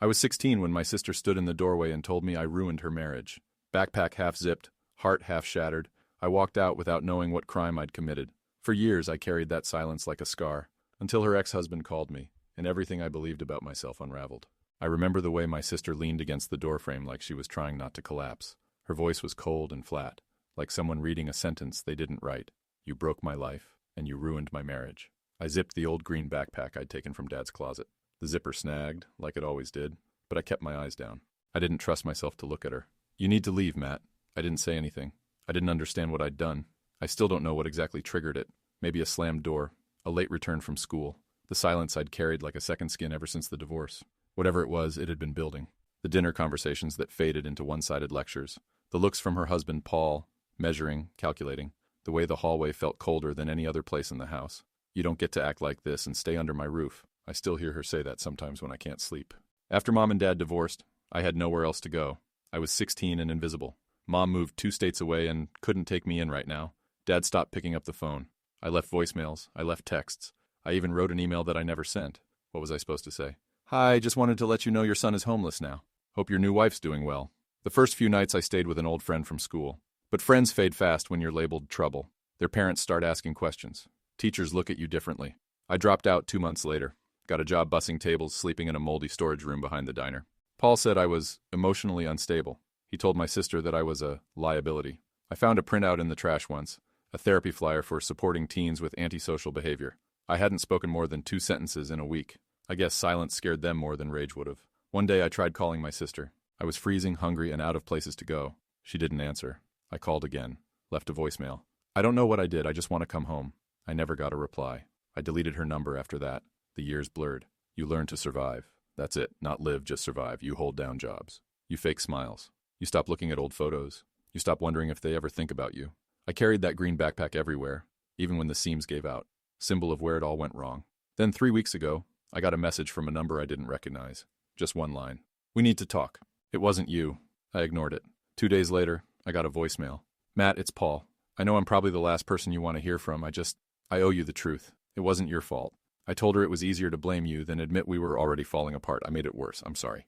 I was 16 when my sister stood in the doorway and told me I ruined her marriage. Backpack half zipped, heart half shattered, I walked out without knowing what crime I'd committed. For years I carried that silence like a scar, until her ex-husband called me, and everything I believed about myself unraveled. I remember the way my sister leaned against the doorframe like she was trying not to collapse. Her voice was cold and flat, like someone reading a sentence they didn't write. You broke my life, and you ruined my marriage. I zipped the old green backpack I'd taken from Dad's closet. The zipper snagged, like it always did, but I kept my eyes down. I didn't trust myself to look at her. You need to leave, Matt. I didn't say anything. I didn't understand what I'd done. I still don't know what exactly triggered it. Maybe a slammed door, a late return from school, the silence I'd carried like a second skin ever since the divorce. Whatever it was, it had been building. The dinner conversations that faded into one-sided lectures. The looks from her husband, Paul, measuring, calculating. The way the hallway felt colder than any other place in the house. You don't get to act like this and stay under my roof. I still hear her say that sometimes when I can't sleep. After Mom and Dad divorced, I had nowhere else to go. I was 16 and invisible. Mom moved 2 states away and couldn't take me in right now. Dad stopped picking up the phone. I left voicemails. I left texts. I even wrote an email that I never sent. What was I supposed to say? Hi, just wanted to let you know your son is homeless now. Hope your new wife's doing well. The first few nights I stayed with an old friend from school. But friends fade fast when you're labeled trouble. Their parents start asking questions. Teachers look at you differently. I dropped out 2 months later. Got a job bussing tables, sleeping in a moldy storage room behind the diner. Paul said I was emotionally unstable. He told my sister that I was a liability. I found a printout in the trash once, a therapy flyer for supporting teens with antisocial behavior. I hadn't spoken more than 2 sentences in a week. I guess silence scared them more than rage would have. One day I tried calling my sister. I was freezing, hungry, and out of places to go. She didn't answer. I called again, left a voicemail. I don't know what I did, I just want to come home. I never got a reply. I deleted her number after that. The years blurred. You learn to survive. That's it. Not live, just survive. You hold down jobs. You fake smiles. You stop looking at old photos. You stop wondering if they ever think about you. I carried that green backpack everywhere, even when the seams gave out. Symbol of where it all went wrong. Then 3 weeks ago, I got a message from a number I didn't recognize. Just one line. We need to talk. It wasn't you. I ignored it. 2 days later, I got a voicemail. Matt, it's Paul. I know I'm probably the last person you want to hear from. I owe you the truth. It wasn't your fault. I told her it was easier to blame you than admit we were already falling apart. I made it worse. I'm sorry.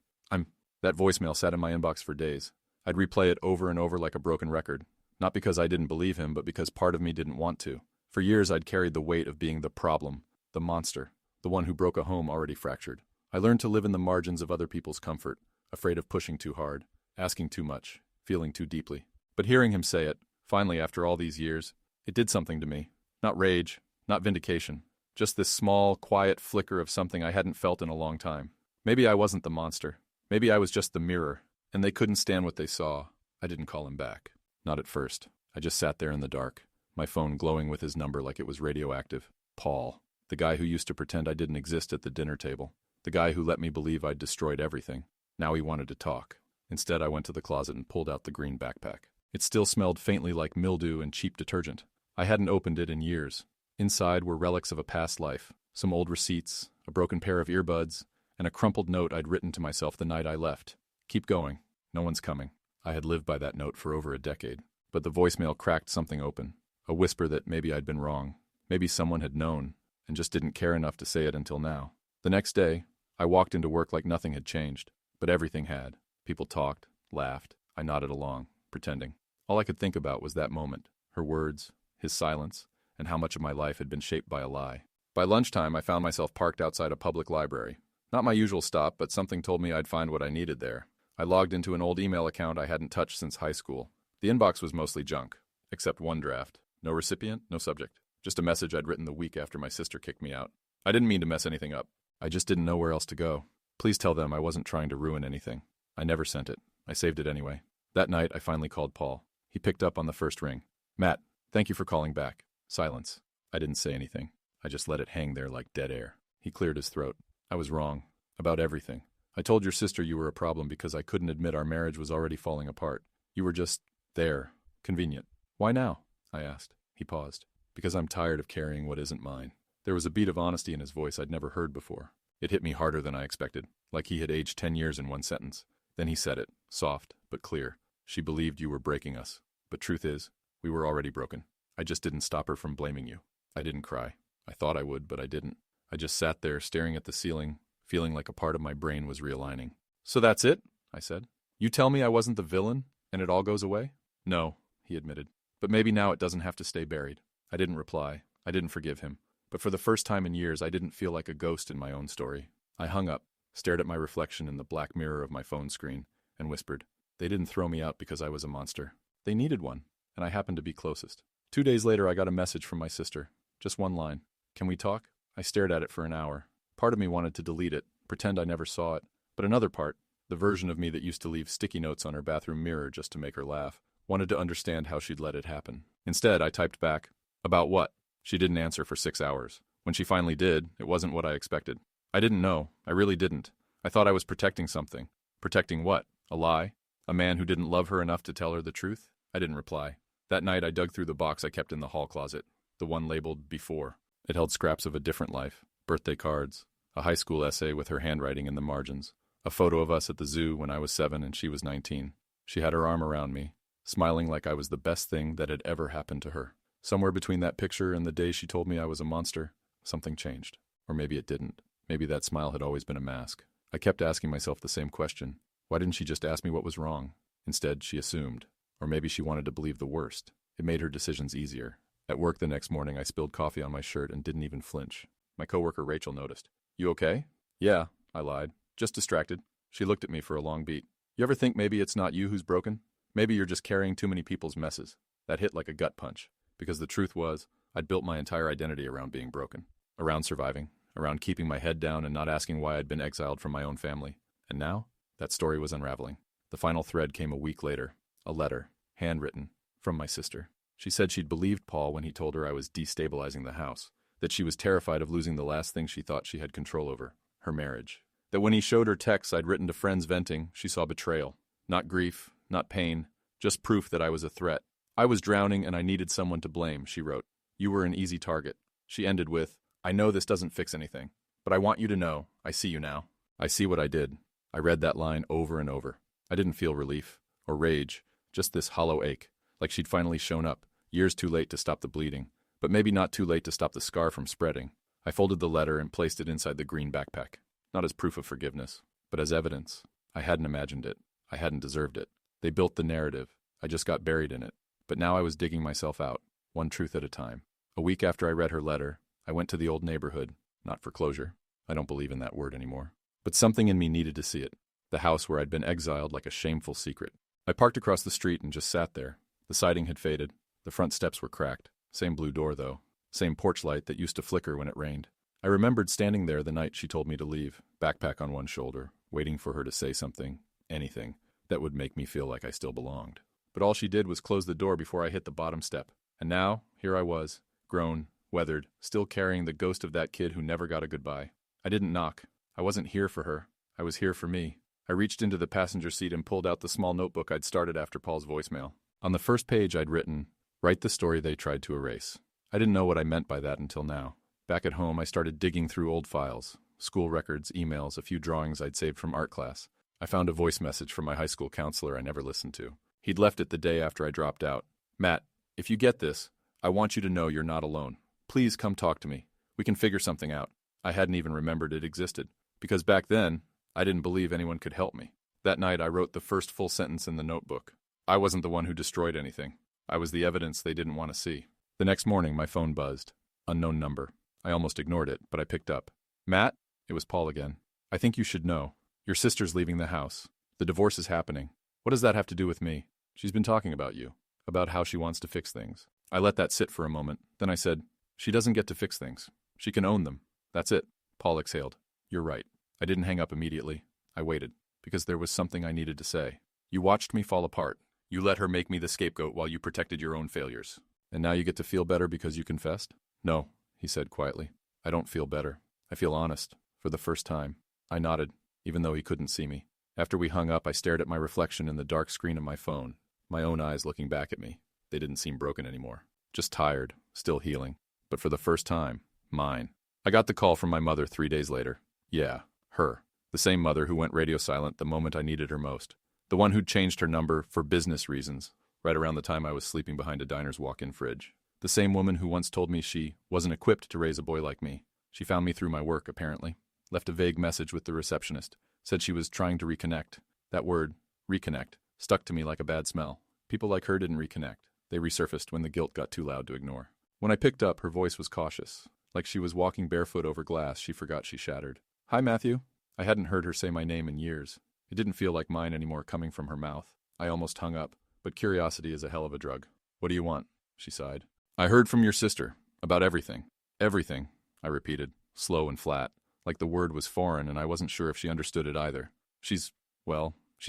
That voicemail sat in my inbox for days. I'd replay it over and over like a broken record. Not because I didn't believe him, but because part of me didn't want to. For years I'd carried the weight of being the problem, the monster, the one who broke a home already fractured. I learned to live in the margins of other people's comfort, afraid of pushing too hard, asking too much, feeling too deeply. But hearing him say it, finally after all these years, it did something to me. Not rage, not vindication. Just this small, quiet flicker of something I hadn't felt in a long time. Maybe I wasn't the monster. Maybe I was just the mirror, and they couldn't stand what they saw. I didn't call him back. Not at first. I just sat there in the dark, my phone glowing with his number like it was radioactive. Paul, the guy who used to pretend I didn't exist at the dinner table. The guy who let me believe I'd destroyed everything. Now he wanted to talk. Instead, I went to the closet and pulled out the green backpack. It still smelled faintly like mildew and cheap detergent. I hadn't opened it in years. Inside were relics of a past life, some old receipts, a broken pair of earbuds, and a crumpled note I'd written to myself the night I left. Keep going. No one's coming. I had lived by that note for over a decade. But the voicemail cracked something open. A whisper that maybe I'd been wrong. Maybe someone had known, and just didn't care enough to say it until now. The next day, I walked into work like nothing had changed. But everything had. People talked, laughed. I nodded along, pretending. All I could think about was that moment. Her words, his silence, and how much of my life had been shaped by a lie. By lunchtime, I found myself parked outside a public library. Not my usual stop, but something told me I'd find what I needed there. I logged into an old email account I hadn't touched since high school. The inbox was mostly junk, except one draft. No recipient, no subject. Just a message I'd written the week after my sister kicked me out. I didn't mean to mess anything up. I just didn't know where else to go. Please tell them I wasn't trying to ruin anything. I never sent it. I saved it anyway. That night, I finally called Paul. He picked up on the first ring. Matt, thank you for calling back. Silence. I didn't say anything. I just let it hang there like dead air. He cleared his throat. I was wrong. About everything. I told your sister you were a problem because I couldn't admit our marriage was already falling apart. You were just there. Convenient. Why now? I asked. He paused. Because I'm tired of carrying what isn't mine. There was a beat of honesty in his voice I'd never heard before. It hit me harder than I expected, like he had aged 10 years in one sentence. Then he said it, soft but clear. She believed you were breaking us. But truth is, we were already broken. I just didn't stop her from blaming you. I didn't cry. I thought I would, but I didn't. I just sat there staring at the ceiling, feeling like a part of my brain was realigning. So that's it? I said. You tell me I wasn't the villain, and it all goes away? No, he admitted. But maybe now it doesn't have to stay buried. I didn't reply. I didn't forgive him. But for the first time in years, I didn't feel like a ghost in my own story. I hung up, stared at my reflection in the black mirror of my phone screen, and whispered, they didn't throw me out because I was a monster. They needed one, and I happened to be closest. 2 days later, I got a message from my sister. Just one line. Can we talk? I stared at it for an hour. Part of me wanted to delete it, pretend I never saw it. But another part, the version of me that used to leave sticky notes on her bathroom mirror just to make her laugh, wanted to understand how she'd let it happen. Instead, I typed back, about what? She didn't answer for 6 hours. When she finally did, it wasn't what I expected. I didn't know. I really didn't. I thought I was protecting something. Protecting what? A lie? A man who didn't love her enough to tell her the truth? I didn't reply. That night, I dug through the box I kept in the hall closet, the one labeled Before. It held scraps of a different life, birthday cards, a high school essay with her handwriting in the margins, a photo of us at the zoo when I was 7 and she was 19. She had her arm around me, smiling like I was the best thing that had ever happened to her. Somewhere between that picture and the day she told me I was a monster, something changed. Or maybe it didn't. Maybe that smile had always been a mask. I kept asking myself the same question. Why didn't she just ask me what was wrong? Instead, she assumed. Or maybe she wanted to believe the worst. It made her decisions easier. At work the next morning, I spilled coffee on my shirt and didn't even flinch. My coworker Rachel noticed. You okay? Yeah, I lied. Just distracted. She looked at me for a long beat. You ever think maybe it's not you who's broken? Maybe you're just carrying too many people's messes. That hit like a gut punch. Because the truth was, I'd built my entire identity around being broken. Around surviving. Around keeping my head down and not asking why I'd been exiled from my own family. And now, that story was unraveling. The final thread came a week later. A letter, handwritten, from my sister. She said she'd believed Paul when he told her I was destabilizing the house. That she was terrified of losing the last thing she thought she had control over, her marriage. That when he showed her texts I'd written to friends venting, she saw betrayal. Not grief, not pain, just proof that I was a threat. I was drowning and I needed someone to blame, she wrote. You were an easy target. She ended with, I know this doesn't fix anything, but I want you to know, I see you now. I see what I did. I read that line over and over. I didn't feel relief, or rage, just this hollow ache, like she'd finally shown up, years too late to stop the bleeding, but maybe not too late to stop the scar from spreading. I folded the letter and placed it inside the green backpack, not as proof of forgiveness, but as evidence. I hadn't imagined it. I hadn't deserved it. They built the narrative. I just got buried in it. But now I was digging myself out, one truth at a time. A week after I read her letter, I went to the old neighborhood, not for closure. I don't believe in that word anymore. But something in me needed to see it. The house where I'd been exiled like a shameful secret. I parked across the street and just sat there. The siding had faded. The front steps were cracked. Same blue door, though. Same porch light that used to flicker when it rained. I remembered standing there the night she told me to leave, backpack on one shoulder, waiting for her to say something, anything, that would make me feel like I still belonged. But all she did was close the door before I hit the bottom step. And now, here I was, grown, weathered, still carrying the ghost of that kid who never got a goodbye. I didn't knock. I wasn't here for her. I was here for me. I reached into the passenger seat and pulled out the small notebook I'd started after Paul's voicemail. On the first page I'd written, write the story they tried to erase. I didn't know what I meant by that until now. Back at home, I started digging through old files, school records, emails, a few drawings I'd saved from art class. I found a voice message from my high school counselor I never listened to. He'd left it the day after I dropped out. Matt, if you get this, I want you to know you're not alone. Please come talk to me. We can figure something out. I hadn't even remembered it existed. Because back then, I didn't believe anyone could help me. That night, I wrote the first full sentence in the notebook. I wasn't the one who destroyed anything. I was the evidence they didn't want to see. The next morning, my phone buzzed. Unknown number. I almost ignored it, but I picked up. Matt? It was Paul again. I think you should know. Your sister's leaving the house. The divorce is happening. What does that have to do with me? She's been talking about you. About how she wants to fix things. I let that sit for a moment. Then I said, she doesn't get to fix things. She can own them. That's it. Paul exhaled. You're right. I didn't hang up immediately. I waited, because there was something I needed to say. You watched me fall apart. You let her make me the scapegoat while you protected your own failures. And now you get to feel better because you confessed? No, he said quietly. I don't feel better. I feel honest, for the first time. I nodded, even though he couldn't see me. After we hung up, I stared at my reflection in the dark screen of my phone, my own eyes looking back at me. They didn't seem broken anymore. Just tired, still healing. But for the first time, mine. I got the call from my mother 3 days later. Yeah, her. The same mother who went radio silent the moment I needed her most. The one who'd changed her number for business reasons, right around the time I was sleeping behind a diner's walk-in fridge. The same woman who once told me she wasn't equipped to raise a boy like me. She found me through my work, apparently. Left a vague message with the receptionist, Said she was trying to reconnect. That word, reconnect, stuck to me like a bad smell. People like her didn't reconnect. They resurfaced when the guilt got too loud to ignore. When I picked up, her voice was cautious. Like she was walking barefoot over glass she forgot she shattered. "Hi, Matthew." I hadn't heard her say my name in years. It didn't feel like mine anymore coming from her mouth. I almost hung up, but curiosity is a hell of a drug. "What do you want?" she sighed. "I heard from your sister. About everything." "Everything," I repeated, slow and flat, like the word was foreign and I wasn't sure if she understood it either. She's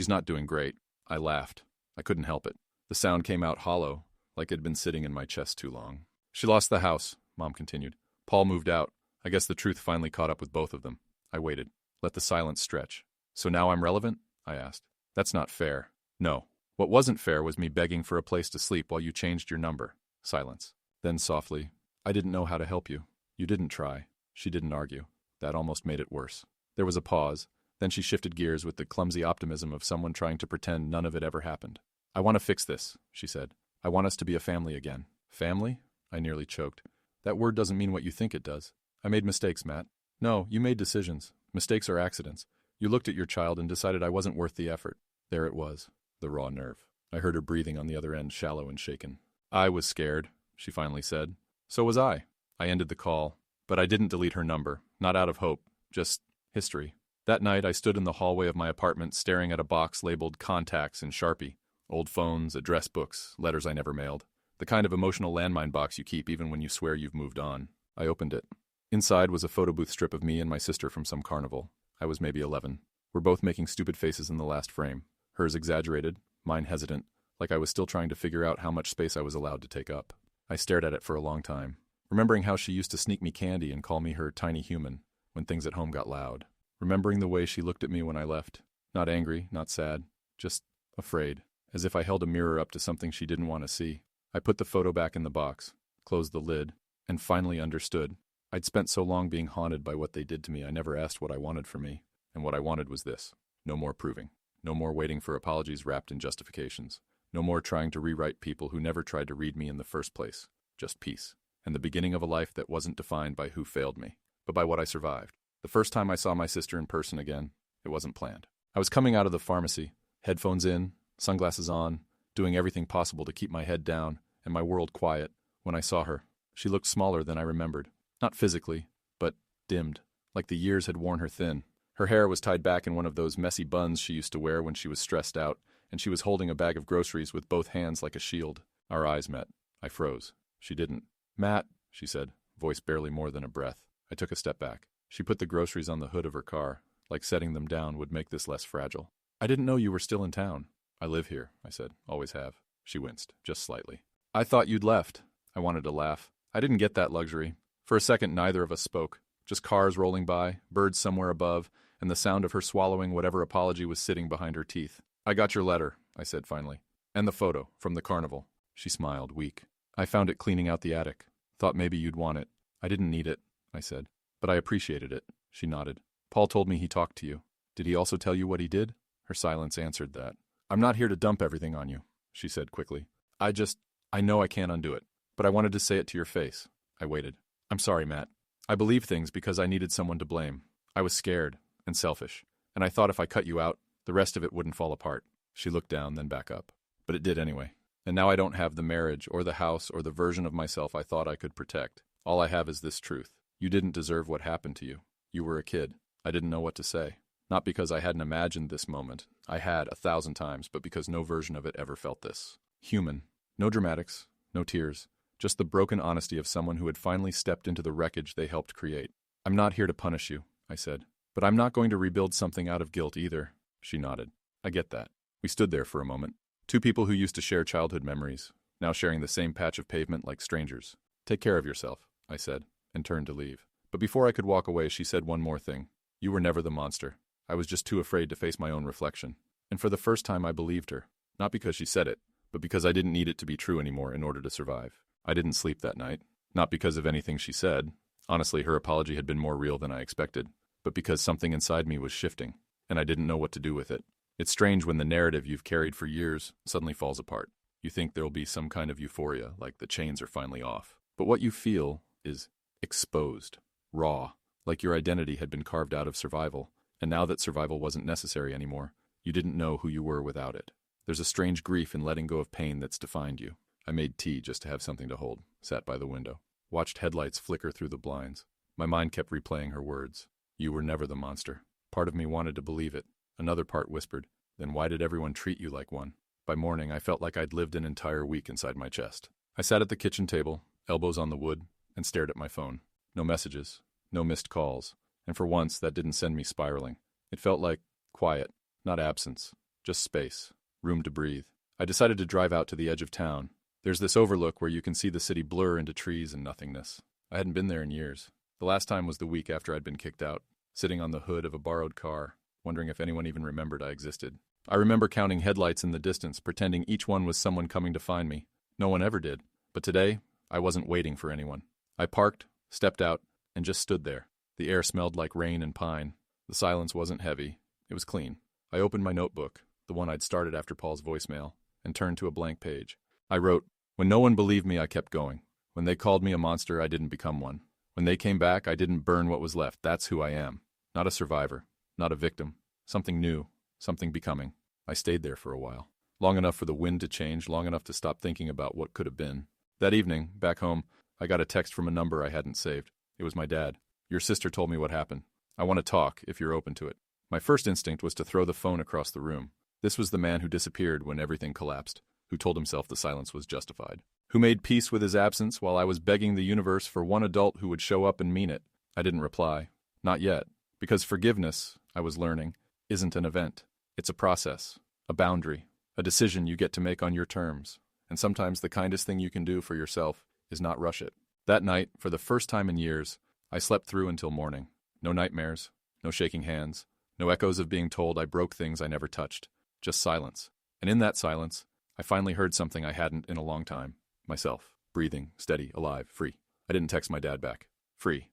not doing great." I laughed. I couldn't help it. The sound came out hollow, like it had been sitting in my chest too long. "She lost the house," Mom continued. "Paul moved out. I guess the truth finally caught up with both of them." I waited, let the silence stretch. "So now I'm relevant?" I asked. "That's not fair." "No. What wasn't fair was me begging for a place to sleep while you changed your number." Silence. Then softly, "I didn't know how to help you." "You didn't try." She didn't argue. That almost made it worse. There was a pause. Then she shifted gears with the clumsy optimism of someone trying to pretend none of it ever happened. "I want to fix this," she said. "I want us to be a family again." "Family?" I nearly choked. "That word doesn't mean what you think it does." "I made mistakes, Matt." "No, you made decisions. Mistakes are accidents. You looked at your child and decided I wasn't worth the effort." There it was, the raw nerve. I heard her breathing on the other end, shallow and shaken. "I was scared," she finally said. "So was I." I ended the call, but I didn't delete her number, not out of hope, just history. That night I stood in the hallway of my apartment staring at a box labeled contacts in Sharpie. Old phones, address books, letters I never mailed. The kind of emotional landmine box you keep even when you swear you've moved on. I opened it. Inside was a photo booth strip of me and my sister from some carnival. I was maybe 11. We're both making stupid faces in the last frame. Hers exaggerated, mine hesitant, like I was still trying to figure out how much space I was allowed to take up. I stared at it for a long time, remembering how she used to sneak me candy and call me her tiny human when things at home got loud. Remembering the way she looked at me when I left. Not angry, not sad, just afraid, as if I held a mirror up to something she didn't want to see. I put the photo back in the box, closed the lid, and finally understood. I'd spent so long being haunted by what they did to me I never asked what I wanted for me, and what I wanted was this. No more proving. No more waiting for apologies wrapped in justifications. No more trying to rewrite people who never tried to read me in the first place. Just peace. And the beginning of a life that wasn't defined by who failed me, but by what I survived. The first time I saw my sister in person again, it wasn't planned. I was coming out of the pharmacy, headphones in, sunglasses on, doing everything possible to keep my head down and my world quiet, when I saw her. She looked smaller than I remembered. Not physically, but dimmed, like the years had worn her thin. Her hair was tied back in one of those messy buns she used to wear when she was stressed out, and she was holding a bag of groceries with both hands like a shield. Our eyes met. I froze. She didn't. "Matt," she said, voice barely more than a breath. I took a step back. She put the groceries on the hood of her car, like setting them down would make this less fragile. "I didn't know you were still in town." "I live here," I said. "Always have." She winced, just slightly. "I thought you'd left." I wanted to laugh. I didn't get that luxury. For a second, neither of us spoke. Just cars rolling by, birds somewhere above, and the sound of her swallowing whatever apology was sitting behind her teeth. "I got your letter," I said finally. "And the photo, from the carnival." She smiled, weak. "I found it cleaning out the attic. Thought maybe you'd want it." "I didn't need it," I said. "But I appreciated it." She nodded. "Paul told me he talked to you. Did he also tell you what he did?" Her silence answered that. "I'm not here to dump everything on you," she said quickly. I know I can't undo it, but I wanted to say it to your face." I waited. "I'm sorry, Matt. I believed things because I needed someone to blame. I was scared and selfish, and I thought if I cut you out, the rest of it wouldn't fall apart." She looked down, then back up. "But it did anyway. And now I don't have the marriage or the house or the version of myself I thought I could protect. All I have is this truth. You didn't deserve what happened to you. You were a kid. I didn't know what to say. Not because I hadn't imagined this moment. I had 1,000 times, but because no version of it ever felt this. Human. No dramatics. No tears. Just the broken honesty of someone who had finally stepped into the wreckage they helped create. "I'm not here to punish you," I said. "But I'm not going to rebuild something out of guilt either." She nodded. "I get that." We stood there for a moment. Two people who used to share childhood memories, now sharing the same patch of pavement like strangers. "Take care of yourself," I said, and turned to leave. But before I could walk away, she said one more thing. "You were never the monster. I was just too afraid to face my own reflection." And for the first time I believed her. Not because she said it, but because I didn't need it to be true anymore in order to survive. I didn't sleep that night. Not because of anything she said. Honestly, her apology had been more real than I expected. But because something inside me was shifting, and I didn't know what to do with it. It's strange when the narrative you've carried for years suddenly falls apart. You think there'll be some kind of euphoria, like the chains are finally off. But what you feel is exposed, raw, like your identity had been carved out of survival. And now that survival wasn't necessary anymore, you didn't know who you were without it. There's a strange grief in letting go of pain that's defined you. I made tea just to have something to hold, sat by the window, watched headlights flicker through the blinds. My mind kept replaying her words. You were never the monster. Part of me wanted to believe it. Another part whispered, then why did everyone treat you like one? By morning, I felt like I'd lived an entire week inside my chest. I sat at the kitchen table, elbows on the wood, and stared at my phone. No messages, no missed calls, and for once, that didn't send me spiraling. It felt like quiet, not absence, just space, room to breathe. I decided to drive out to the edge of town. There's this overlook where you can see the city blur into trees and nothingness. I hadn't been there in years. The last time was the week after I'd been kicked out, sitting on the hood of a borrowed car, wondering if anyone even remembered I existed. I remember counting headlights in the distance, pretending each one was someone coming to find me. No one ever did. But today, I wasn't waiting for anyone. I parked, stepped out, and just stood there. The air smelled like rain and pine. The silence wasn't heavy. It was clean. I opened my notebook, the one I'd started after Paul's voicemail, and turned to a blank page. I wrote, when no one believed me, I kept going. When they called me a monster, I didn't become one. When they came back, I didn't burn what was left. That's who I am. Not a survivor. Not a victim. Something new. Something becoming. I stayed there for a while. Long enough for the wind to change, long enough to stop thinking about what could have been. That evening, back home, I got a text from a number I hadn't saved. It was my dad. Your sister told me what happened. I want to talk, if you're open to it. My first instinct was to throw the phone across the room. This was the man who disappeared when everything collapsed, who told himself the silence was justified, who made peace with his absence while I was begging the universe for one adult who would show up and mean it. I didn't reply. Not yet. Because forgiveness, I was learning, isn't an event. It's a process, a boundary, a decision you get to make on your terms. And sometimes the kindest thing you can do for yourself is not rush it. That night, for the first time in years, I slept through until morning. No nightmares, no shaking hands, no echoes of being told I broke things I never touched. Just silence. And in that silence, I finally heard something I hadn't in a long time. Myself. Breathing, steady, alive, free. I didn't text my dad back. Free.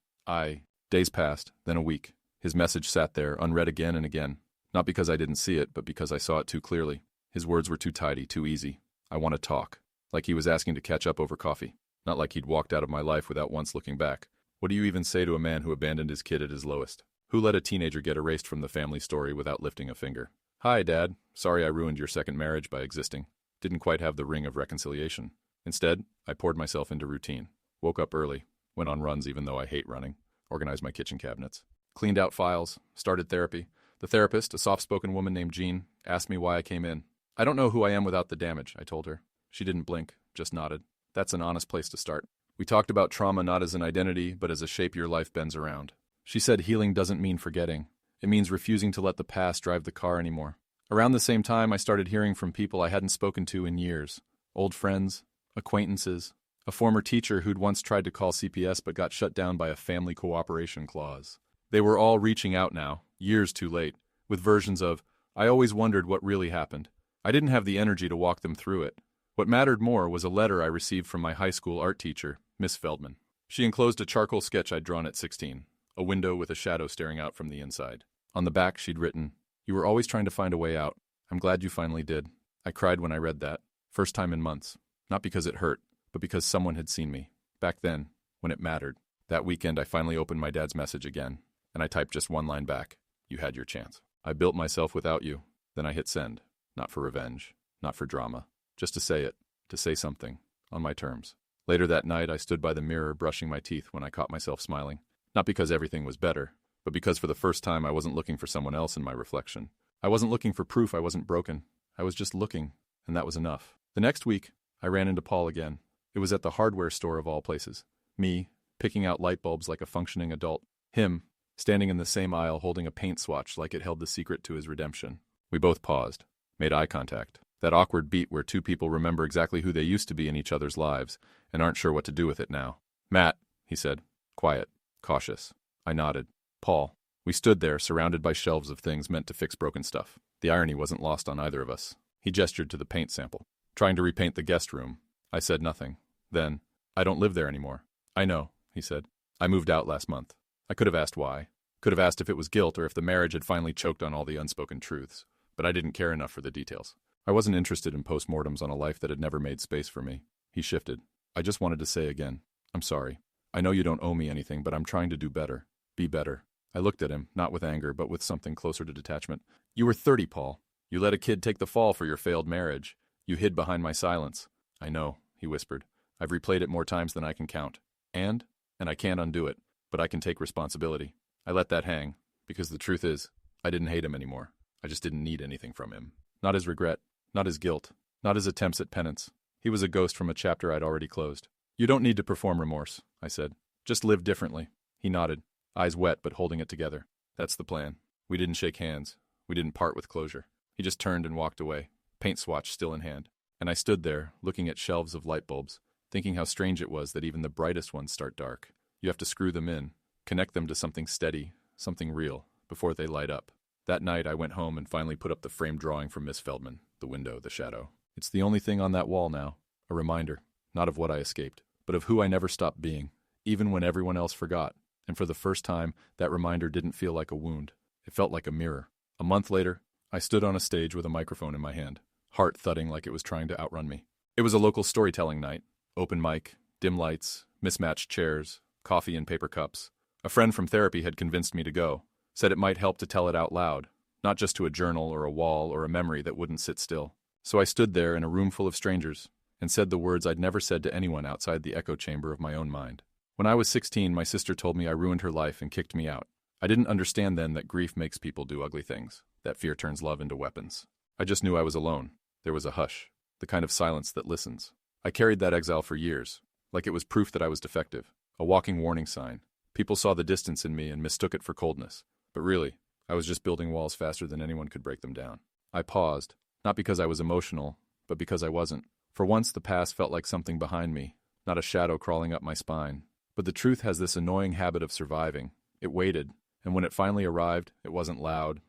Days passed, then a week. His message sat there, unread again and again. Not because I didn't see it, but because I saw it too clearly. His words were too tidy, too easy. I want to talk. Like he was asking to catch up over coffee. Not like he'd walked out of my life without once looking back. What do you even say to a man who abandoned his kid at his lowest? Who let a teenager get erased from the family story without lifting a finger? Hi, Dad. Sorry I ruined your second marriage by existing. Didn't quite have the ring of reconciliation. Instead, I poured myself into routine. Woke up early. Went on runs even though I hate running. Organized my kitchen cabinets. Cleaned out files. Started therapy. The therapist, a soft-spoken woman named Jean, asked me why I came in. I don't know who I am without the damage, I told her. She didn't blink, just nodded. That's an honest place to start. We talked about trauma not as an identity, but as a shape your life bends around. She said healing doesn't mean forgetting. It means refusing to let the past drive the car anymore. Around the same time, I started hearing from people I hadn't spoken to in years. Old friends, acquaintances, a former teacher who'd once tried to call CPS but got shut down by a family cooperation clause. They were all reaching out now, years too late, with versions of, I always wondered what really happened. I didn't have the energy to walk them through it. What mattered more was a letter I received from my high school art teacher, Miss Feldman. She enclosed a charcoal sketch I'd drawn at 16, a window with a shadow staring out from the inside. On the back, she'd written, You were always trying to find a way out. I'm glad you finally did. I cried when I read that. First time in months. Not because it hurt, but because someone had seen me. Back then, when it mattered. That weekend, I finally opened my dad's message again, and I typed just one line back. You had your chance. I built myself without you. Then I hit send. Not for revenge. Not for drama. Just to say it. To say something. On my terms. Later that night, I stood by the mirror brushing my teeth when I caught myself smiling. Not because everything was better, but because for the first time I wasn't looking for someone else in my reflection. I wasn't looking for proof I wasn't broken. I was just looking, and that was enough. The next week, I ran into Paul again. It was at the hardware store of all places. Me, picking out light bulbs like a functioning adult. Him, standing in the same aisle holding a paint swatch like it held the secret to his redemption. We both paused, made eye contact. That awkward beat where two people remember exactly who they used to be in each other's lives and aren't sure what to do with it now. Matt, he said. Quiet. Cautious. I nodded. Paul. We stood there, surrounded by shelves of things meant to fix broken stuff. The irony wasn't lost on either of us. He gestured to the paint sample. Trying to repaint the guest room. I said nothing. Then, I don't live there anymore. I know, he said. I moved out last month. I could have asked why. Could have asked if it was guilt or if the marriage had finally choked on all the unspoken truths. But I didn't care enough for the details. I wasn't interested in postmortems on a life that had never made space for me. He shifted. I just wanted to say again, I'm sorry. I know you don't owe me anything, but I'm trying to do better. Be better. I looked at him, not with anger, but with something closer to detachment. You were 30, Paul. You let a kid take the fall for your failed marriage. You hid behind my silence. I know, he whispered. I've replayed it more times than I can count. And I can't undo it, but I can take responsibility. I let that hang, because the truth is, I didn't hate him anymore. I just didn't need anything from him. Not his regret, not his guilt, not his attempts at penance. He was a ghost from a chapter I'd already closed. You don't need to perform remorse, I said. Just live differently. He nodded, eyes wet but holding it together. That's the plan. We didn't shake hands. We didn't part with closure. He just turned and walked away, paint swatch still in hand. And I stood there, looking at shelves of light bulbs, thinking how strange it was that even the brightest ones start dark. You have to screw them in, connect them to something steady, something real, before they light up. That night I went home and finally put up the framed drawing from Miss Feldman, the window, the shadow. It's the only thing on that wall now, a reminder, not of what I escaped, but of who I never stopped being, even when everyone else forgot. And for the first time, that reminder didn't feel like a wound. It felt like a mirror. A month later, I stood on a stage with a microphone in my hand, heart thudding like it was trying to outrun me. It was a local storytelling night, open mic, dim lights, mismatched chairs, coffee in paper cups. A friend from therapy had convinced me to go, said it might help to tell it out loud, not just to a journal or a wall or a memory that wouldn't sit still. So I stood there in a room full of strangers and said the words I'd never said to anyone outside the echo chamber of my own mind. When I was 16, my sister told me I ruined her life and kicked me out. I didn't understand then that grief makes people do ugly things, that fear turns love into weapons. I just knew I was alone. There was a hush, the kind of silence that listens. I carried that exile for years, like it was proof that I was defective, a walking warning sign. People saw the distance in me and mistook it for coldness. But really, I was just building walls faster than anyone could break them down. I paused, not because I was emotional, but because I wasn't. For once, the past felt like something behind me, not a shadow crawling up my spine. But the truth has this annoying habit of surviving. It waited, and when it finally arrived, it wasn't loud.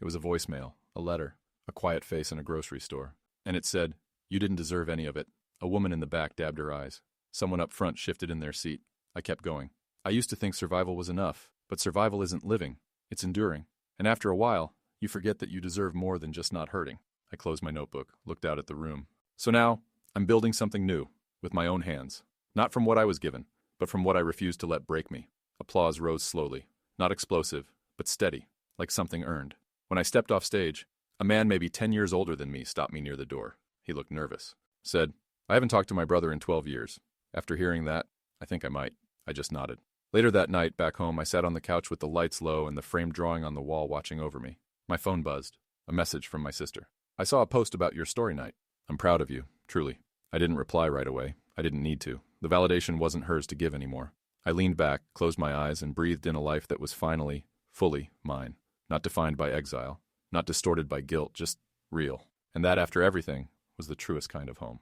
It was a voicemail, a letter, a quiet face in a grocery store. And it said, "You didn't deserve any of it." A woman in the back dabbed her eyes. Someone up front shifted in their seat. I kept going. I used to think survival was enough, but survival isn't living. It's enduring. And after a while, you forget that you deserve more than just not hurting. I closed my notebook, looked out at the room. So now, I'm building something new, with my own hands. Not from what I was given, but from what I refused to let break me. Applause rose slowly. Not explosive, but steady, like something earned. When I stepped off stage, a man maybe 10 years older than me stopped me near the door. He looked nervous. Said, "I haven't talked to my brother in 12 years. After hearing that, I think I might." I just nodded. Later that night, back home, I sat on the couch with the lights low and the framed drawing on the wall watching over me. My phone buzzed. A message from my sister. "I saw a post about your story night. I'm proud of you, truly." I didn't reply right away. I didn't need to. The validation wasn't hers to give anymore. I leaned back, closed my eyes, and breathed in a life that was finally, fully mine. Not defined by exile, not distorted by guilt, just real. And that, after everything, was the truest kind of home.